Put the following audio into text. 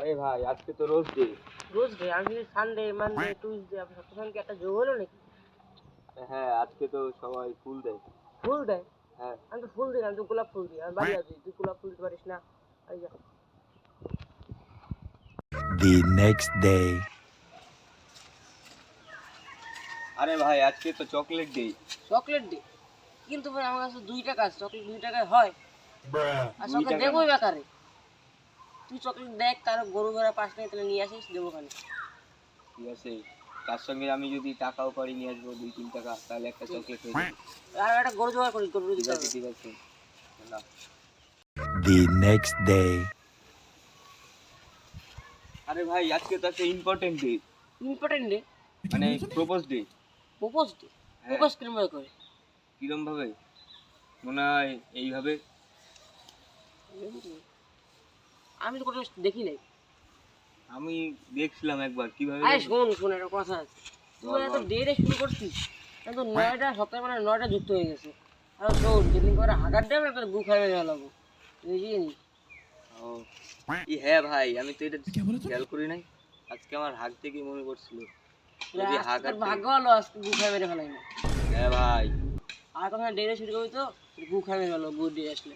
আরে ভাই আজকে তো রোজ ডে। রোজ ডে আজকে সানডে মানডে টুইসডে আপনার সপ্তাহে কি একটা যোগ হলো নাকি? হ্যাঁ আজকে তো সবাই ফুল দেয়। ফুল দেয়? হ্যাঁ আমি তো ফুল দিই না, আমি তো গোলাপ ফুল দিই। আমি বাড়ি আছি, তুই গোলাপ ফুল দিতে পারিস না? এই যা। The next day. আরে ভাই আজকে তো চকলেট ডে। চকলেট দে, কিন্তু ভাই আমার কাছে 2 টাকা আছে, চকলেট 2 টাকায় হয়? আর 2 চকলেট টাকা দেবো না। বেকারে। তুই চকলেট দেখ, কারো গরু ভেড়া পাশ নেই, তাহলে নিয়ে আসিস, দেবো খানি। ঠিক আছে, তার সঙ্গে আমি যদি টাকাও পারি নিয়ে আসবো 2-3 টাকা, তাহলে একটা চকলেট হয়ে যাবে। আর একটা গরু জোগাড় করি, গরু ঠিক দিতে আছে হবে। ঠিক আছে না। The next day. আরে ভাই আজকে তো একটা ইম্পর্টেন্ট ডে, ইম্পর্টেন্ট ডে? মানে প্রপোজ ডে। Propose day? হ্যাঁ। প্রপোজ কিরম ভাবে করে? কিরম ভাবে? মনে হয় এইভাবে। আমি তো কোনো দেখি নাই। আমি দেখছিলাম একবার কিভাবে। আরে শোন শোন, একটা কথা আছে। তুই বল, এত বল। দেরে শুরু করছিস, কিন্তু 9টা সপ্তাহে মানে 9টা যুক্ত হয়ে গেছে। আর শোন, যেদিন করে হাগার দেবে তোর গু খাই মেরে ফেলাবো, তুই জানিস? ও হ্যাঁ ভাই, আমি তো এটা খেয়াল করি নাই। আজকে আমার হাগ থেকে মনে করছিল যদি হাগ তোর ভাগ্য ভালো, আজকে গু খাই মেরে ফেলাই না। হ্যাঁ ভাই। আর কথা দেরে শুরু করবি তো তোর গু খাই মেরে ফেলাবো, গু দিয়ে আসলে।